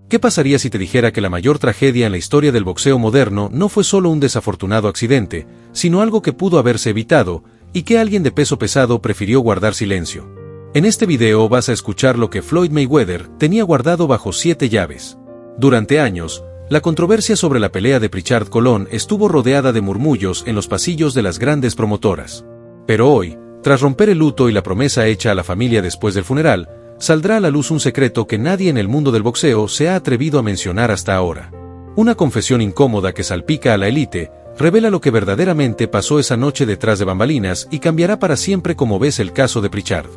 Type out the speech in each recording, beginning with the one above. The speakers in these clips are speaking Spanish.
¿Qué pasaría si te dijera que la mayor tragedia en la historia del boxeo moderno no fue solo un desafortunado accidente, sino algo que pudo haberse evitado, y que alguien de peso pesado prefirió guardar silencio? En este video vas a escuchar lo que Floyd Mayweather tenía guardado bajo 7 llaves. Durante años, la controversia sobre la pelea de Prichard Colón estuvo rodeada de murmullos en los pasillos de las grandes promotoras. Pero hoy, tras romper el luto y la promesa hecha a la familia después del funeral, saldrá a la luz un secreto que nadie en el mundo del boxeo se ha atrevido a mencionar hasta ahora. Una confesión incómoda que salpica a la élite, revela lo que verdaderamente pasó esa noche detrás de bambalinas y cambiará para siempre como ves el caso de Prichard.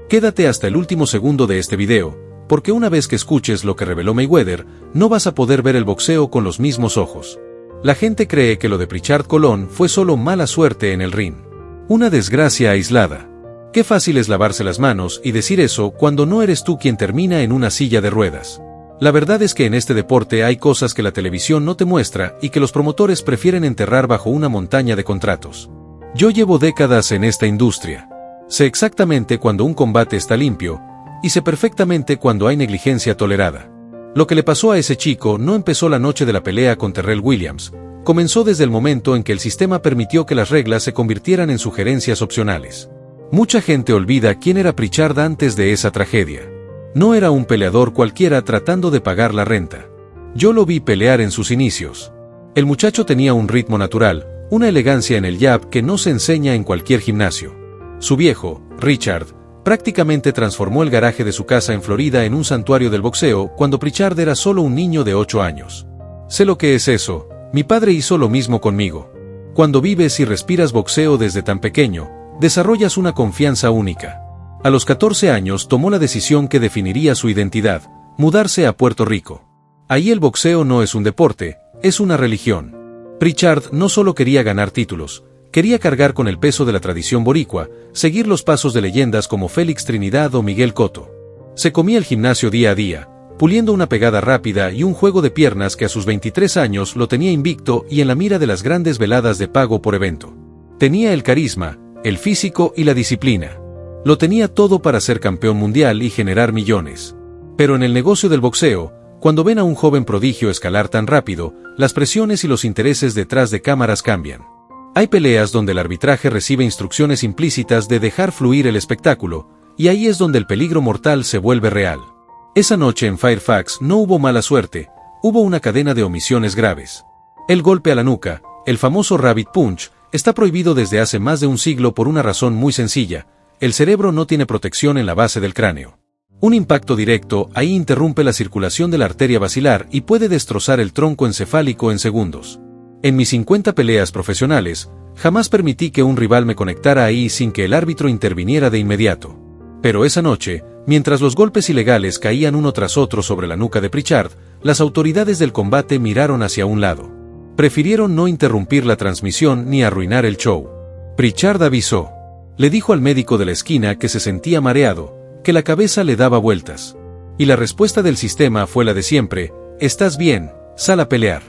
Quédate hasta el último segundo de este video, porque una vez que escuches lo que reveló Mayweather, no vas a poder ver el boxeo con los mismos ojos. La gente cree que lo de Prichard Colón fue solo mala suerte en el ring. Una desgracia aislada. Qué fácil es lavarse las manos y decir eso cuando no eres tú quien termina en una silla de ruedas. La verdad es que en este deporte hay cosas que la televisión no te muestra y que los promotores prefieren enterrar bajo una montaña de contratos. Yo llevo décadas en esta industria. Sé exactamente cuando un combate está limpio, y sé perfectamente cuando hay negligencia tolerada. Lo que le pasó a ese chico no empezó la noche de la pelea con Terrell Williams, comenzó desde el momento en que el sistema permitió que las reglas se convirtieran en sugerencias opcionales. Mucha gente olvida quién era Prichard antes de esa tragedia. No era un peleador cualquiera tratando de pagar la renta. Yo lo vi pelear en sus inicios. El muchacho tenía un ritmo natural, una elegancia en el jab que no se enseña en cualquier gimnasio. Su viejo, Richard, prácticamente transformó el garaje de su casa en Florida en un santuario del boxeo cuando Prichard era solo un niño de 8 años. Sé lo que es eso, mi padre hizo lo mismo conmigo. Cuando vives y respiras boxeo desde tan pequeño, desarrollas una confianza única. A los 14 años tomó la decisión que definiría su identidad, mudarse a Puerto Rico. Ahí el boxeo no es un deporte, es una religión. Prichard no solo quería ganar títulos, quería cargar con el peso de la tradición boricua, seguir los pasos de leyendas como Félix Trinidad o Miguel Cotto. Se comía el gimnasio día a día, puliendo una pegada rápida y un juego de piernas que a sus 23 años lo tenía invicto y en la mira de las grandes veladas de pago por evento. Tenía el carisma, el físico y la disciplina. Lo tenía todo para ser campeón mundial y generar millones. Pero en el negocio del boxeo, cuando ven a un joven prodigio escalar tan rápido, las presiones y los intereses detrás de cámaras cambian. Hay peleas donde el arbitraje recibe instrucciones implícitas de dejar fluir el espectáculo, y ahí es donde el peligro mortal se vuelve real. Esa noche en Fairfax no hubo mala suerte, hubo una cadena de omisiones graves. El golpe a la nuca, el famoso Rabbit Punch, está prohibido desde hace más de un siglo por una razón muy sencilla: el cerebro no tiene protección en la base del cráneo. Un impacto directo ahí interrumpe la circulación de la arteria basilar y puede destrozar el tronco encefálico en segundos. En mis 50 peleas profesionales, jamás permití que un rival me conectara ahí sin que el árbitro interviniera de inmediato. Pero esa noche, mientras los golpes ilegales caían uno tras otro sobre la nuca de Prichard, las autoridades del combate miraron hacia un lado. Prefirieron no interrumpir la transmisión ni arruinar el show. Prichard avisó. Le dijo al médico de la esquina que se sentía mareado, que la cabeza le daba vueltas. Y la respuesta del sistema fue la de siempre: «Estás bien, sal a pelear».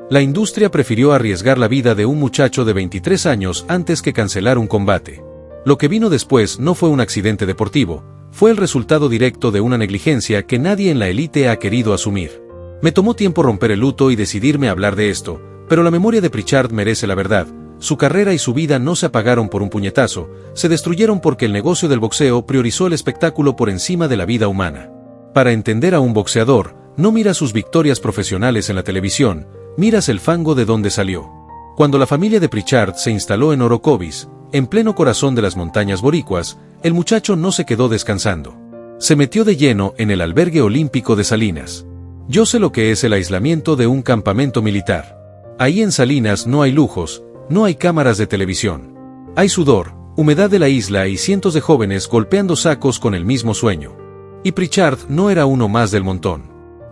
La industria prefirió arriesgar la vida de un muchacho de 23 años antes que cancelar un combate. Lo que vino después no fue un accidente deportivo, fue el resultado directo de una negligencia que nadie en la élite ha querido asumir. Me tomó tiempo romper el luto y decidirme a hablar de esto, pero la memoria de Prichard merece la verdad. Su carrera y su vida no se apagaron por un puñetazo, se destruyeron porque el negocio del boxeo priorizó el espectáculo por encima de la vida humana. Para entender a un boxeador, no mira sus victorias profesionales en la televisión, miras el fango de donde salió. Cuando la familia de Prichard se instaló en Orocovis, en pleno corazón de las montañas boricuas, el muchacho no se quedó descansando. Se metió de lleno en el albergue olímpico de Salinas. Yo sé lo que es el aislamiento de un campamento militar. Ahí en Salinas no hay lujos, no hay cámaras de televisión. Hay sudor, humedad de la isla y cientos de jóvenes golpeando sacos con el mismo sueño. Y Prichard no era uno más del montón.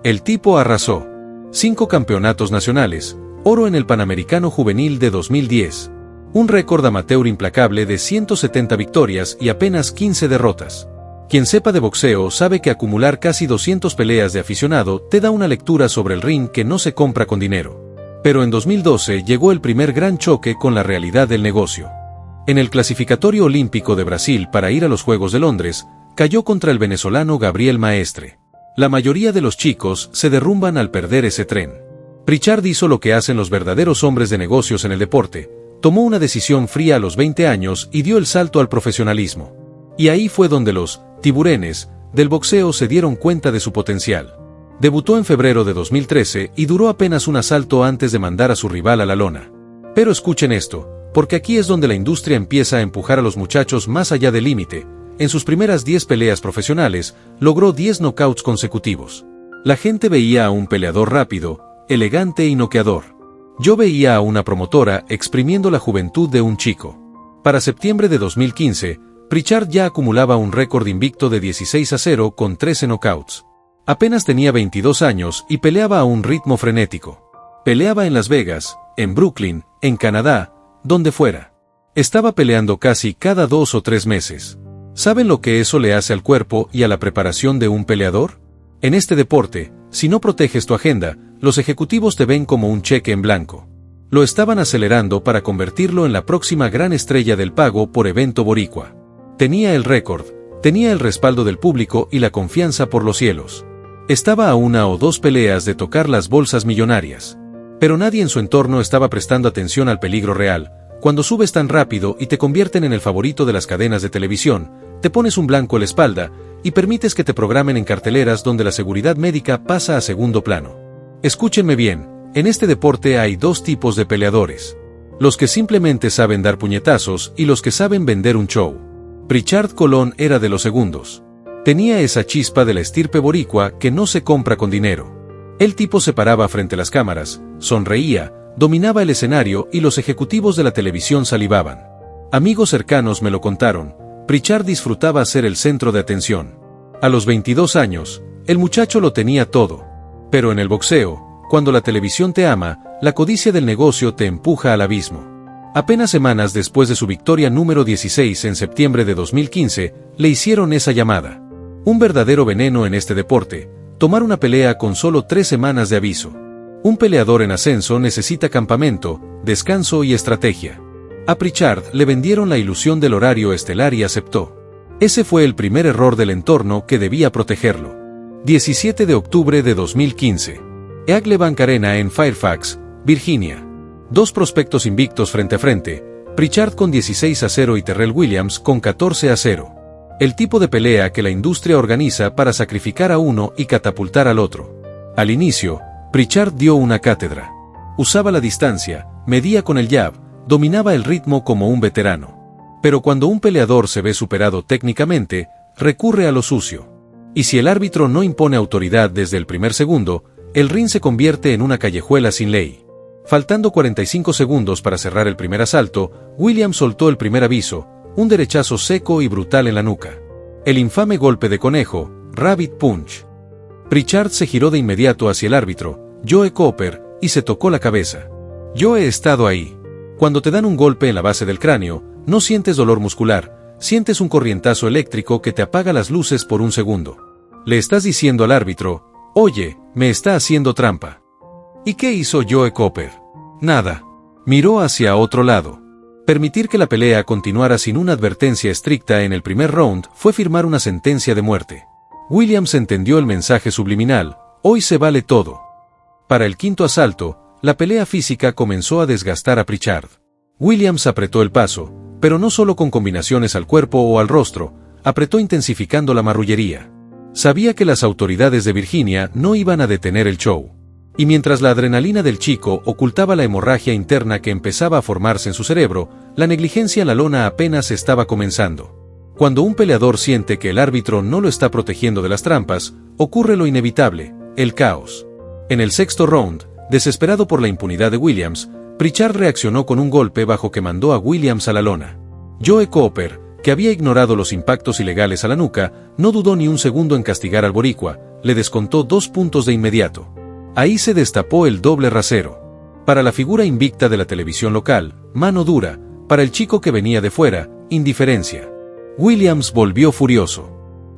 El tipo arrasó. 5 campeonatos nacionales, oro en el Panamericano Juvenil de 2010. Un récord amateur implacable de 170 victorias y apenas 15 derrotas. Quien sepa de boxeo sabe que acumular casi 200 peleas de aficionado te da una lectura sobre el ring que no se compra con dinero. Pero en 2012 llegó el primer gran choque con la realidad del negocio. En el clasificatorio olímpico de Brasil para ir a los Juegos de Londres, cayó contra el venezolano Gabriel Maestre. La mayoría de los chicos se derrumban al perder ese tren. Pritchard hizo lo que hacen los verdaderos hombres de negocios en el deporte, tomó una decisión fría a los 20 años y dio el salto al profesionalismo. Y ahí fue donde los tiburones del boxeo se dieron cuenta de su potencial. Debutó en febrero de 2013 y duró apenas un asalto antes de mandar a su rival a la lona. Pero escuchen esto, porque aquí es donde la industria empieza a empujar a los muchachos más allá del límite. En sus primeras 10 peleas profesionales, logró 10 knockouts consecutivos. La gente veía a un peleador rápido, elegante y noqueador. Yo veía a una promotora exprimiendo la juventud de un chico. Para septiembre de 2015, Pritchard ya acumulaba un récord invicto de 16-0 con 13 knockouts. Apenas tenía 22 años y peleaba a un ritmo frenético. Peleaba en Las Vegas, en Brooklyn, en Canadá, donde fuera. Estaba peleando casi cada 2 o 3 meses. ¿Saben lo que eso le hace al cuerpo y a la preparación de un peleador? En este deporte, si no proteges tu agenda, los ejecutivos te ven como un cheque en blanco. Lo estaban acelerando para convertirlo en la próxima gran estrella del pago por evento boricua. Tenía el récord, tenía el respaldo del público y la confianza por los cielos. Estaba a 1 o 2 peleas de tocar las bolsas millonarias. Pero nadie en su entorno estaba prestando atención al peligro real. Cuando subes tan rápido y te convierten en el favorito de las cadenas de televisión, te pones un blanco en la espalda y permites que te programen en carteleras donde la seguridad médica pasa a segundo plano. Escúchenme bien, en este deporte hay 2 tipos de peleadores. Los que simplemente saben dar puñetazos y los que saben vender un show. Pritchard Colón era de los segundos. Tenía esa chispa de la estirpe boricua que no se compra con dinero. El tipo se paraba frente a las cámaras, sonreía, dominaba el escenario y los ejecutivos de la televisión salivaban. Amigos cercanos me lo contaron, Pritchard disfrutaba ser el centro de atención. A los 22 años, el muchacho lo tenía todo. Pero en el boxeo, cuando la televisión te ama, la codicia del negocio te empuja al abismo. Apenas semanas después de su victoria número 16 en septiembre de 2015, le hicieron esa llamada. Un verdadero veneno en este deporte, tomar una pelea con solo 3 semanas de aviso. Un peleador en ascenso necesita campamento, descanso y estrategia. A Pritchard le vendieron la ilusión del horario estelar y aceptó. Ese fue el primer error del entorno que debía protegerlo. 17 de octubre de 2015. Eagle Bank Arena en Fairfax, Virginia. 2 prospectos invictos frente a frente, Pritchard con 16-0 y Terrell Williams con 14-0. El tipo de pelea que la industria organiza para sacrificar a uno y catapultar al otro. Al inicio, Pritchard dio una cátedra. Usaba la distancia, medía con el jab, dominaba el ritmo como un veterano. Pero cuando un peleador se ve superado técnicamente, recurre a lo sucio. Y si el árbitro no impone autoridad desde el primer segundo, el ring se convierte en una callejuela sin ley. Faltando 45 segundos para cerrar el primer asalto, Williams soltó el primer aviso, un derechazo seco y brutal en la nuca. El infame golpe de conejo, Rabbit Punch. Pritchard se giró de inmediato hacia el árbitro, Joe Cooper, y se tocó la cabeza. Yo he estado ahí. Cuando te dan un golpe en la base del cráneo, no sientes dolor muscular, sientes un corrientazo eléctrico que te apaga las luces por un segundo. Le estás diciendo al árbitro, oye, me está haciendo trampa. ¿Y qué hizo Joe Cooper? Nada. Miró hacia otro lado. Permitir que la pelea continuara sin una advertencia estricta en el primer round fue firmar una sentencia de muerte. Williams entendió el mensaje subliminal, hoy se vale todo. Para el quinto asalto, la pelea física comenzó a desgastar a Pritchard. Williams apretó el paso, pero no solo con combinaciones al cuerpo o al rostro, apretó intensificando la marrullería. Sabía que las autoridades de Virginia no iban a detener el show. Y mientras la adrenalina del chico ocultaba la hemorragia interna que empezaba a formarse en su cerebro, la negligencia en la lona apenas estaba comenzando. Cuando un peleador siente que el árbitro no lo está protegiendo de las trampas, ocurre lo inevitable, el caos. En el sexto round, desesperado por la impunidad de Williams, Pritchard reaccionó con un golpe bajo que mandó a Williams a la lona. Joe Cooper, que había ignorado los impactos ilegales a la nuca, no dudó ni un segundo en castigar al boricua, le descontó 2 puntos de inmediato. Ahí se destapó el doble rasero. Para la figura invicta de la televisión local, mano dura, para el chico que venía de fuera, indiferencia. Williams volvió furioso.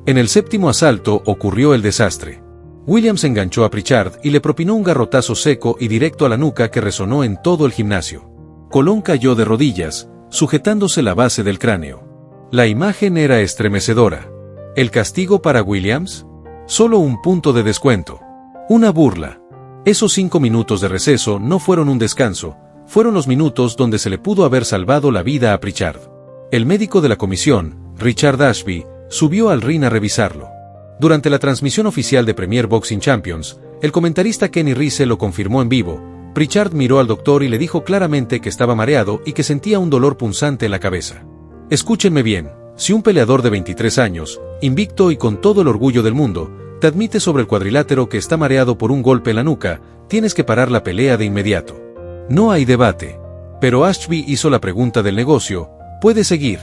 En el séptimo asalto ocurrió el desastre. Williams enganchó a Pritchard y le propinó un garrotazo seco y directo a la nuca que resonó en todo el gimnasio. Colón cayó de rodillas, sujetándose la base del cráneo. La imagen era estremecedora. ¿El castigo para Williams? Solo un punto de descuento. Una burla. Esos 5 minutos de receso no fueron un descanso, fueron los minutos donde se le pudo haber salvado la vida a Pritchard. El médico de la comisión, Richard Ashby, subió al ring a revisarlo. Durante la transmisión oficial de Premier Boxing Champions, el comentarista Kenny Rice lo confirmó en vivo. Pritchard miró al doctor y le dijo claramente que estaba mareado y que sentía un dolor punzante en la cabeza. Escúchenme bien, si un peleador de 23 años, invicto y con todo el orgullo del mundo, te admite sobre el cuadrilátero que está mareado por un golpe en la nuca, tienes que parar la pelea de inmediato. No hay debate. Pero Ashby hizo la pregunta del negocio, ¿puede seguir?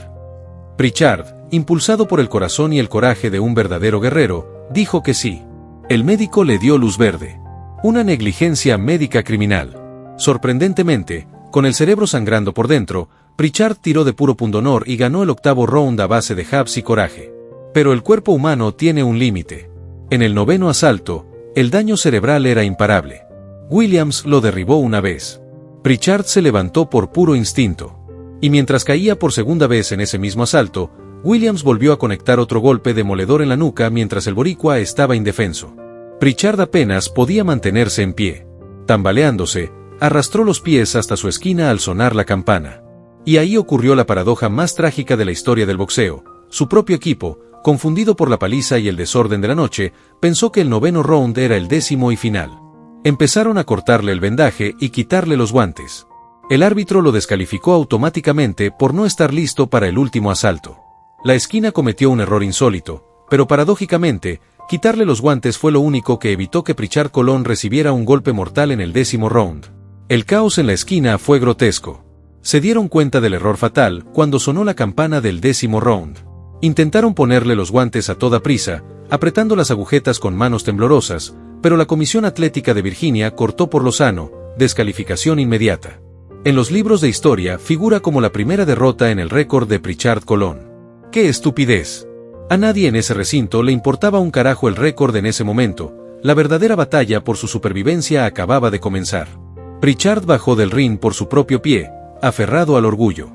Pritchard, impulsado por el corazón y el coraje de un verdadero guerrero, dijo que sí. El médico le dio luz verde. Una negligencia médica criminal. Sorprendentemente, con el cerebro sangrando por dentro, Pritchard tiró de puro pundonor y ganó el 8º round a base de jabs y coraje. Pero el cuerpo humano tiene un límite. En el 9º asalto, el daño cerebral era imparable. Williams lo derribó una vez. Pritchard se levantó por puro instinto. Y mientras caía por segunda vez en ese mismo asalto, Williams volvió a conectar otro golpe demoledor en la nuca mientras el boricua estaba indefenso. Pritchard apenas podía mantenerse en pie. Tambaleándose, arrastró los pies hasta su esquina al sonar la campana. Y ahí ocurrió la paradoja más trágica de la historia del boxeo. Su propio equipo, confundido por la paliza y el desorden de la noche, pensó que el 9º round era el 10º y final. Empezaron a cortarle el vendaje y quitarle los guantes. El árbitro lo descalificó automáticamente por no estar listo para el último asalto. La esquina cometió un error insólito, pero paradójicamente, quitarle los guantes fue lo único que evitó que Pritchard Colón recibiera un golpe mortal en el 10º round. El caos en la esquina fue grotesco. Se dieron cuenta del error fatal cuando sonó la campana del 10º round. Intentaron ponerle los guantes a toda prisa, apretando las agujetas con manos temblorosas, pero la Comisión Atlética de Virginia cortó por lo sano, descalificación inmediata. En los libros de historia figura como la primera derrota en el récord de Pritchard Colón. ¡Qué estupidez! A nadie en ese recinto le importaba un carajo el récord en ese momento, la verdadera batalla por su supervivencia acababa de comenzar. Pritchard bajó del ring por su propio pie, aferrado al orgullo.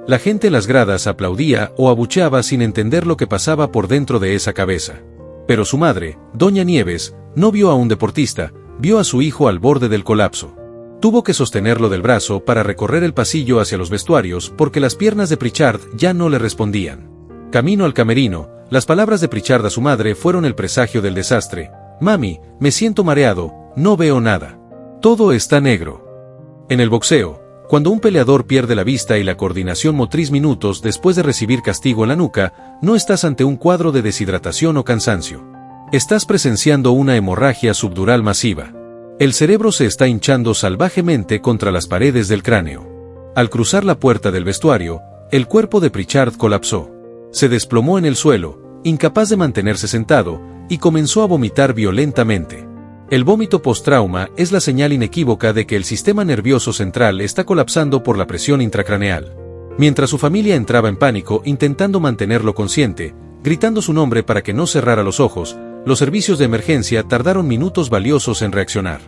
La gente en las gradas aplaudía o abucheaba sin entender lo que pasaba por dentro de esa cabeza. Pero su madre, Doña Nieves, no vio a un deportista, vio a su hijo al borde del colapso. Tuvo que sostenerlo del brazo para recorrer el pasillo hacia los vestuarios porque las piernas de Pritchard ya no le respondían. Camino al camerino, las palabras de Pritchard a su madre fueron el presagio del desastre. «Mami, me siento mareado, no veo nada. Todo está negro». En el boxeo, cuando un peleador pierde la vista y la coordinación motriz minutos después de recibir castigo en la nuca, no estás ante un cuadro de deshidratación o cansancio. Estás presenciando una hemorragia subdural masiva. El cerebro se está hinchando salvajemente contra las paredes del cráneo. Al cruzar la puerta del vestuario, el cuerpo de Pritchard colapsó. Se desplomó en el suelo, incapaz de mantenerse sentado, y comenzó a vomitar violentamente. El vómito post-trauma es la señal inequívoca de que el sistema nervioso central está colapsando por la presión intracraneal. Mientras su familia entraba en pánico intentando mantenerlo consciente, gritando su nombre para que no cerrara los ojos, los servicios de emergencia tardaron minutos valiosos en reaccionar.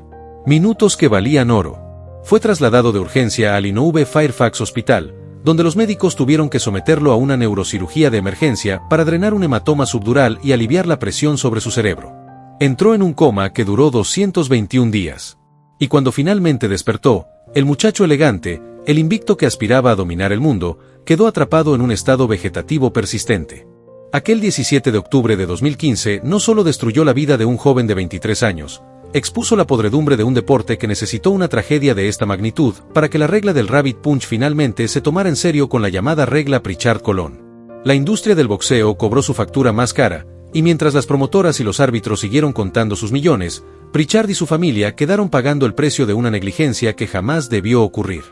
Minutos que valían oro. Fue trasladado de urgencia al Inouye Fairfax Hospital, donde los médicos tuvieron que someterlo a una neurocirugía de emergencia para drenar un hematoma subdural y aliviar la presión sobre su cerebro. Entró en un coma que duró 221 días. Y cuando finalmente despertó, el muchacho elegante, el invicto que aspiraba a dominar el mundo, quedó atrapado en un estado vegetativo persistente. Aquel 17 de octubre de 2015 no solo destruyó la vida de un joven de 23 años, expuso la podredumbre de un deporte que necesitó una tragedia de esta magnitud para que la regla del Rabbit Punch finalmente se tomara en serio con la llamada regla Pritchard Colón. La industria del boxeo cobró su factura más cara, y mientras las promotoras y los árbitros siguieron contando sus millones, Pritchard y su familia quedaron pagando el precio de una negligencia que jamás debió ocurrir.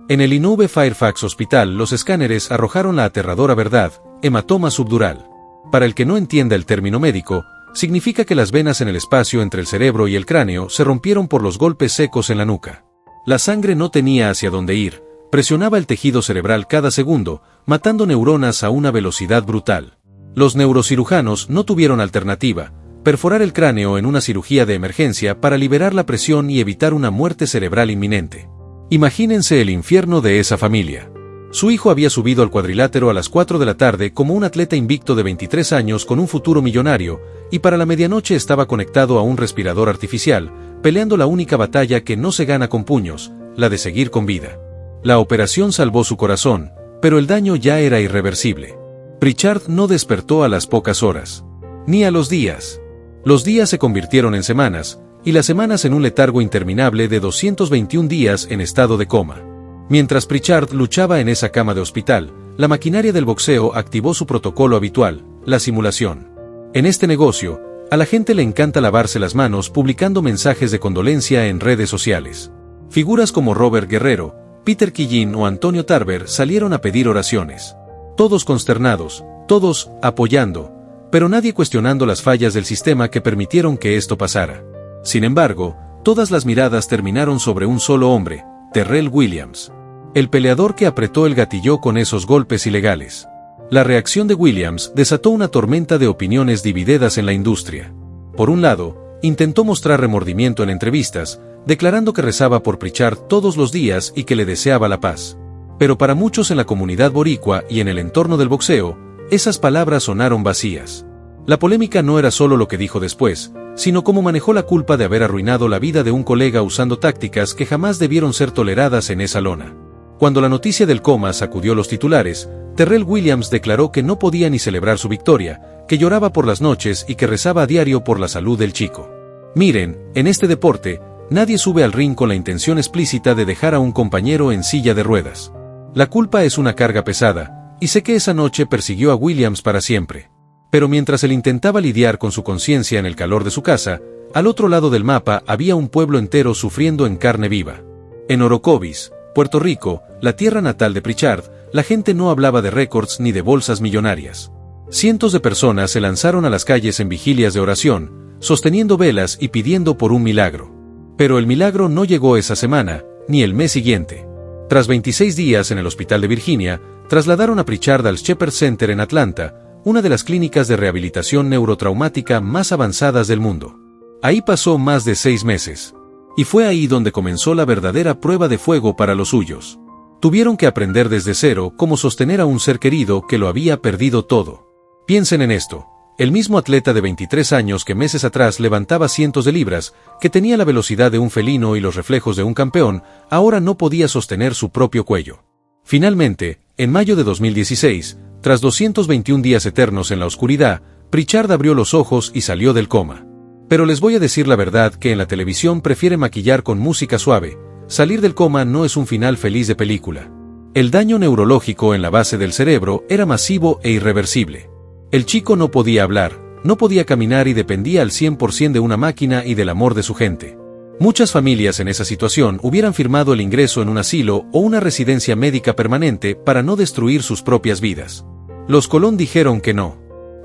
En el Inouye Fairfax Hospital los escáneres arrojaron la aterradora verdad: hematoma subdural. Para el que no entienda el término médico, significa que las venas en el espacio entre el cerebro y el cráneo se rompieron por los golpes secos en la nuca. La sangre no tenía hacia dónde ir, presionaba el tejido cerebral cada segundo, matando neuronas a una velocidad brutal. Los neurocirujanos no tuvieron alternativa: perforar el cráneo en una cirugía de emergencia para liberar la presión y evitar una muerte cerebral inminente. Imagínense el infierno de esa familia. Su hijo había subido al cuadrilátero a las 4 de la tarde como un atleta invicto de 23 años con un futuro millonario, y para la medianoche estaba conectado a un respirador artificial, peleando la única batalla que no se gana con puños, la de seguir con vida. La operación salvó su corazón, pero el daño ya era irreversible. Pritchard no despertó a las pocas horas, ni a los días. Los días se convirtieron en semanas, y las semanas en un letargo interminable de 221 días en estado de coma. Mientras Pritchard luchaba en esa cama de hospital, la maquinaria del boxeo activó su protocolo habitual, la simulación. En este negocio, a la gente le encanta lavarse las manos publicando mensajes de condolencia en redes sociales. Figuras como Robert Guerrero, Peter Quillin o Antonio Tarver salieron a pedir oraciones. Todos consternados, todos apoyando, pero nadie cuestionando las fallas del sistema que permitieron que esto pasara. Sin embargo, todas las miradas terminaron sobre un solo hombre, Terrell Williams. El peleador que apretó el gatillo con esos golpes ilegales. La reacción de Williams desató una tormenta de opiniones divididas en la industria. Por un lado, intentó mostrar remordimiento en entrevistas, declarando que rezaba por Pritchard todos los días y que le deseaba la paz. Pero para muchos en la comunidad boricua y en el entorno del boxeo, esas palabras sonaron vacías. La polémica no era solo lo que dijo después, sino cómo manejó la culpa de haber arruinado la vida de un colega usando tácticas que jamás debieron ser toleradas en esa lona. Cuando la noticia del coma sacudió los titulares, Terrell Williams declaró que no podía ni celebrar su victoria, que lloraba por las noches y que rezaba a diario por la salud del chico. Miren, en este deporte, nadie sube al ring con la intención explícita de dejar a un compañero en silla de ruedas. La culpa es una carga pesada, y sé que esa noche persiguió a Williams para siempre. Pero mientras él intentaba lidiar con su conciencia en el calor de su casa, al otro lado del mapa había un pueblo entero sufriendo en carne viva. En Orocovis, Puerto Rico, la tierra natal de Pritchard, la gente no hablaba de récords ni de bolsas millonarias. Cientos de personas se lanzaron a las calles en vigilias de oración, sosteniendo velas y pidiendo por un milagro. Pero el milagro no llegó esa semana, ni el mes siguiente. Tras 26 días en el hospital de Virginia, trasladaron a Pritchard al Shepherd Center en Atlanta, una de las clínicas de rehabilitación neurotraumática más avanzadas del mundo. Ahí pasó más de 6 meses. Y fue ahí donde comenzó la verdadera prueba de fuego para los suyos. Tuvieron que aprender desde cero cómo sostener a un ser querido que lo había perdido todo. Piensen en esto. El mismo atleta de 23 años que meses atrás levantaba cientos de libras, que tenía la velocidad de un felino y los reflejos de un campeón, ahora no podía sostener su propio cuello. Finalmente, en mayo de 2016, tras 221 días eternos en la oscuridad, Pritchard abrió los ojos y salió del coma. Pero les voy a decir la verdad que en la televisión prefiere maquillar con música suave. Salir del coma no es un final feliz de película. El daño neurológico en la base del cerebro era masivo e irreversible. El chico no podía hablar, no podía caminar y dependía al 100% de una máquina y del amor de su gente. Muchas familias en esa situación hubieran firmado el ingreso en un asilo o una residencia médica permanente para no destruir sus propias vidas. Los Colón dijeron que no.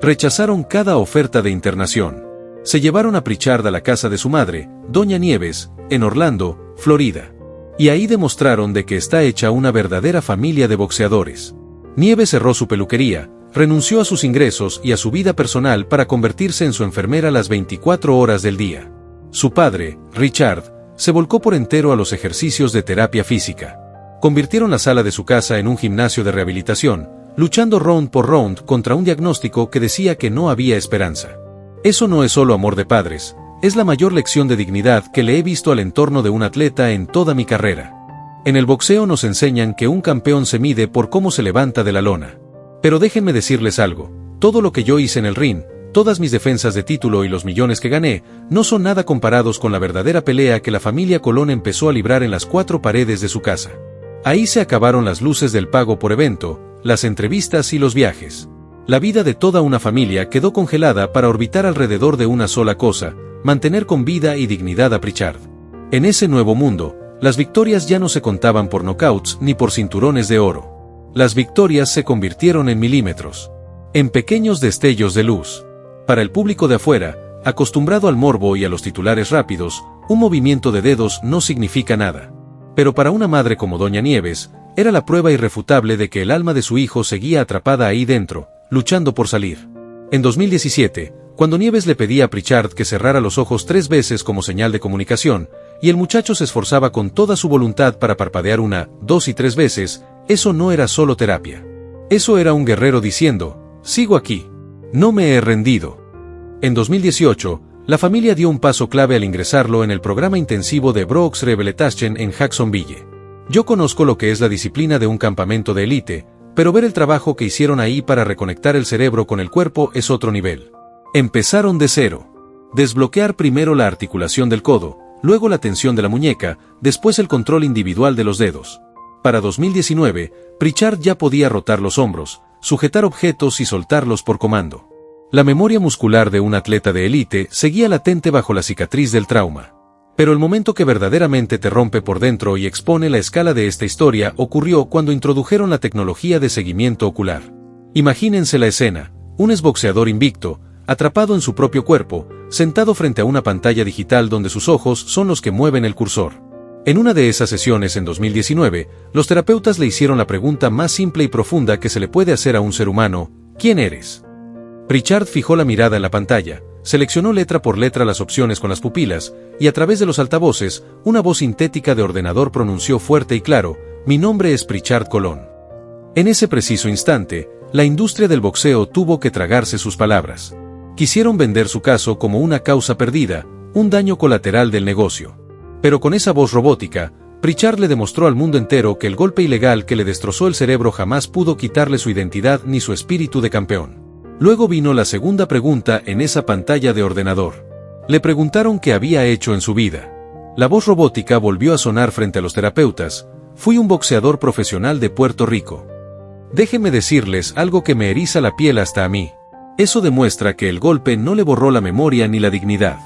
Rechazaron cada oferta de internación. Se llevaron a Pritchard a la casa de su madre, Doña Nieves, en Orlando, Florida. Y ahí demostraron de que está hecha una verdadera familia de boxeadores. Nieves cerró su peluquería, renunció a sus ingresos y a su vida personal para convertirse en su enfermera las 24 horas del día. Su padre, Richard, se volcó por entero a los ejercicios de terapia física. Convirtieron la sala de su casa en un gimnasio de rehabilitación, luchando round por round contra un diagnóstico que decía que no había esperanza. Eso no es solo amor de padres, es la mayor lección de dignidad que le he visto al entorno de un atleta en toda mi carrera. En el boxeo nos enseñan que un campeón se mide por cómo se levanta de la lona. Pero déjenme decirles algo, todo lo que yo hice en el ring, todas mis defensas de título y los millones que gané, no son nada comparados con la verdadera pelea que la familia Colón empezó a librar en las 4 paredes de su casa. Ahí se acabaron las luces del pago por evento, las entrevistas y los viajes. La vida de toda una familia quedó congelada para orbitar alrededor de una sola cosa, mantener con vida y dignidad a Pritchard. En ese nuevo mundo, las victorias ya no se contaban por knockouts ni por cinturones de oro. Las victorias se convirtieron en milímetros, en pequeños destellos de luz. Para el público de afuera, acostumbrado al morbo y a los titulares rápidos, un movimiento de dedos no significa nada. Pero para una madre como Doña Nieves, era la prueba irrefutable de que el alma de su hijo seguía atrapada ahí dentro, luchando por salir. En 2017, cuando Nieves le pedía a Pritchard que cerrara los ojos 3 veces como señal de comunicación, y el muchacho se esforzaba con toda su voluntad para parpadear 1, 2 y 3 veces, eso no era solo terapia. Eso era un guerrero diciendo, sigo aquí. No me he rendido. En 2018, la familia dio un paso clave al ingresarlo en el programa intensivo de Brooks Rehabilitation en Jacksonville. Yo conozco lo que es la disciplina de un campamento de élite, pero ver el trabajo que hicieron ahí para reconectar el cerebro con el cuerpo es otro nivel. Empezaron de cero. Desbloquear primero la articulación del codo, luego la tensión de la muñeca, después el control individual de los dedos. Para 2019, Pritchard ya podía rotar los hombros, sujetar objetos y soltarlos por comando. La memoria muscular de un atleta de élite seguía latente bajo la cicatriz del trauma. Pero el momento que verdaderamente te rompe por dentro y expone la escala de esta historia ocurrió cuando introdujeron la tecnología de seguimiento ocular. Imagínense la escena, un exboxeador invicto, atrapado en su propio cuerpo, sentado frente a una pantalla digital donde sus ojos son los que mueven el cursor. En una de esas sesiones en 2019, los terapeutas le hicieron la pregunta más simple y profunda que se le puede hacer a un ser humano: ¿quién eres? Pritchard fijó la mirada en la pantalla, seleccionó letra por letra las opciones con las pupilas, y a través de los altavoces, una voz sintética de ordenador pronunció fuerte y claro: mi nombre es Pritchard Colón. En ese preciso instante, la industria del boxeo tuvo que tragarse sus palabras. Quisieron vender su caso como una causa perdida, un daño colateral del negocio. Pero con esa voz robótica, Pritchard le demostró al mundo entero que el golpe ilegal que le destrozó el cerebro jamás pudo quitarle su identidad ni su espíritu de campeón. Luego vino la segunda pregunta en esa pantalla de ordenador. Le preguntaron qué había hecho en su vida. La voz robótica volvió a sonar frente a los terapeutas: fui un boxeador profesional de Puerto Rico. Déjenme decirles algo que me eriza la piel hasta a mí. Eso demuestra que el golpe no le borró la memoria ni la dignidad.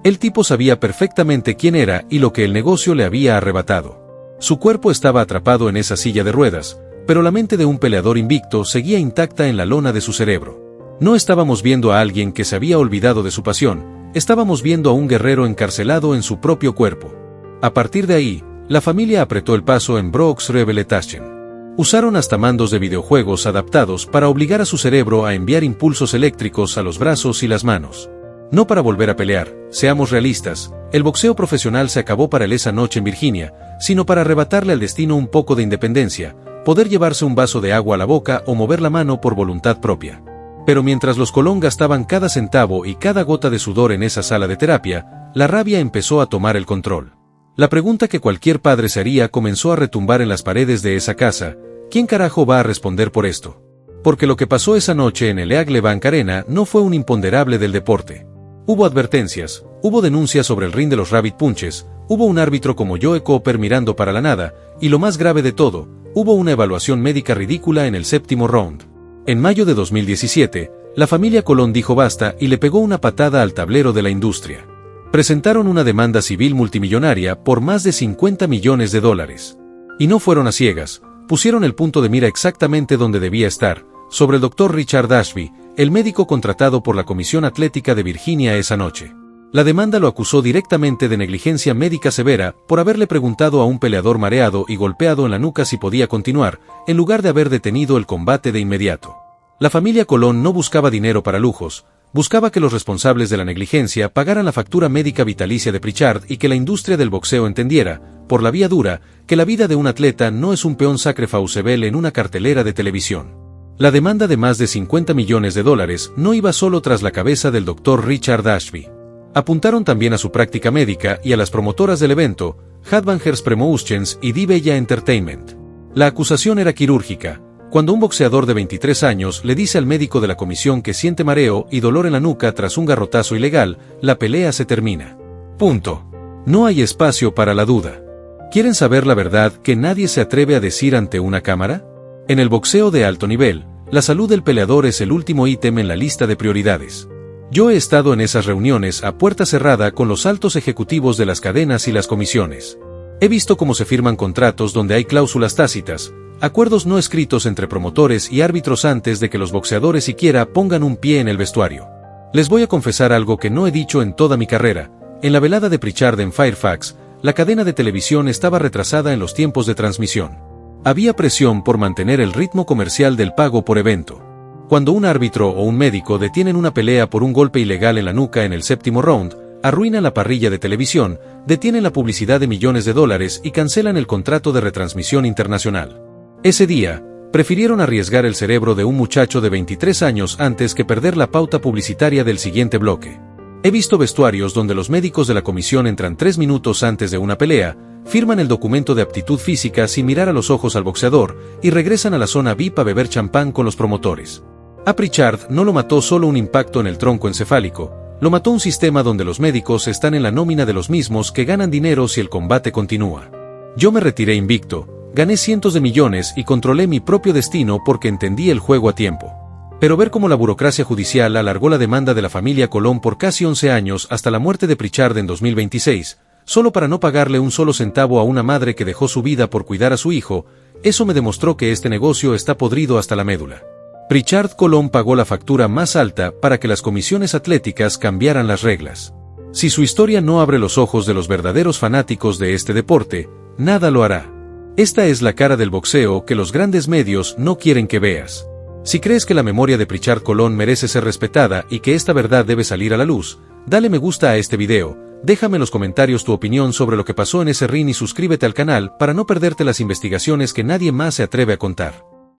El tipo sabía perfectamente quién era y lo que el negocio le había arrebatado. Su cuerpo estaba atrapado en esa silla de ruedas, pero la mente de un peleador invicto seguía intacta en la lona de su cerebro. No estábamos viendo a alguien que se había olvidado de su pasión, estábamos viendo a un guerrero encarcelado en su propio cuerpo. A partir de ahí, la familia apretó el paso en Brooks Rehabilitation. Usaron hasta mandos de videojuegos adaptados para obligar a su cerebro a enviar impulsos eléctricos a los brazos y las manos. No para volver a pelear, seamos realistas, el boxeo profesional se acabó para él esa noche en Virginia, sino para arrebatarle al destino un poco de independencia, poder llevarse un vaso de agua a la boca o mover la mano por voluntad propia. Pero mientras los Colón gastaban cada centavo y cada gota de sudor en esa sala de terapia, la rabia empezó a tomar el control. La pregunta que cualquier padre se haría comenzó a retumbar en las paredes de esa casa: ¿quién carajo va a responder por esto? Porque lo que pasó esa noche en el Eagle Bank Arena no fue un imponderable del deporte. Hubo advertencias, hubo denuncias sobre el ring de los Rabbit Punches, hubo un árbitro como Joe Cooper mirando para la nada, y lo más grave de todo, hubo una evaluación médica ridícula en el séptimo round. En mayo de 2017, la familia Colón dijo basta y le pegó una patada al tablero de la industria. Presentaron una demanda civil multimillonaria por más de $50 millones. Y no fueron a ciegas, pusieron el punto de mira exactamente donde debía estar, sobre el Dr. Richard Ashby, el médico contratado por la Comisión Atlética de Virginia esa noche. La demanda lo acusó directamente de negligencia médica severa por haberle preguntado a un peleador mareado y golpeado en la nuca si podía continuar, en lugar de haber detenido el combate de inmediato. La familia Colón no buscaba dinero para lujos, buscaba que los responsables de la negligencia pagaran la factura médica vitalicia de Pritchard y que la industria del boxeo entendiera, por la vía dura, que la vida de un atleta no es un peón sacrificable en una cartelera de televisión. La demanda de más de $50 millones no iba solo tras la cabeza del Dr. Richard Ashby. Apuntaron también a su práctica médica y a las promotoras del evento, Headbangers Promotions y D-Bella Entertainment. La acusación era quirúrgica. Cuando un boxeador de 23 años le dice al médico de la comisión que siente mareo y dolor en la nuca tras un garrotazo ilegal, la pelea se termina. Punto. No hay espacio para la duda. ¿Quieren saber la verdad que nadie se atreve a decir ante una cámara? En el boxeo de alto nivel, la salud del peleador es el último ítem en la lista de prioridades. Yo he estado en esas reuniones a puerta cerrada con los altos ejecutivos de las cadenas y las comisiones. He visto cómo se firman contratos donde hay cláusulas tácitas, acuerdos no escritos entre promotores y árbitros antes de que los boxeadores siquiera pongan un pie en el vestuario. Les voy a confesar algo que no he dicho en toda mi carrera. En la velada de Pritchard en Fairfax, la cadena de televisión estaba retrasada en los tiempos de transmisión. Había presión por mantener el ritmo comercial del pago por evento. Cuando un árbitro o un médico detienen una pelea por un golpe ilegal en la nuca en el séptimo round, arruinan la parrilla de televisión, detienen la publicidad de millones de dólares y cancelan el contrato de retransmisión internacional. Ese día, prefirieron arriesgar el cerebro de un muchacho de 23 años antes que perder la pauta publicitaria del siguiente bloque. He visto vestuarios donde los médicos de la comisión entran 3 minutos antes de una pelea, firman el documento de aptitud física sin mirar a los ojos al boxeador y regresan a la zona VIP a beber champán con los promotores. A Pritchard no lo mató solo un impacto en el tronco encefálico, lo mató un sistema donde los médicos están en la nómina de los mismos que ganan dinero si el combate continúa. Yo me retiré invicto, gané cientos de millones y controlé mi propio destino porque entendí el juego a tiempo. Pero ver cómo la burocracia judicial alargó la demanda de la familia Colón por casi 11 años hasta la muerte de Pritchard en 2026, solo para no pagarle un solo centavo a una madre que dejó su vida por cuidar a su hijo, eso me demostró que este negocio está podrido hasta la médula. Pritchard Colón pagó la factura más alta para que las comisiones atléticas cambiaran las reglas. Si su historia no abre los ojos de los verdaderos fanáticos de este deporte, nada lo hará. Esta es la cara del boxeo que los grandes medios no quieren que veas. Si crees que la memoria de Pritchard Colón merece ser respetada y que esta verdad debe salir a la luz, dale me gusta a este video, déjame en los comentarios tu opinión sobre lo que pasó en ese ring y suscríbete al canal para no perderte las investigaciones que nadie más se atreve a contar.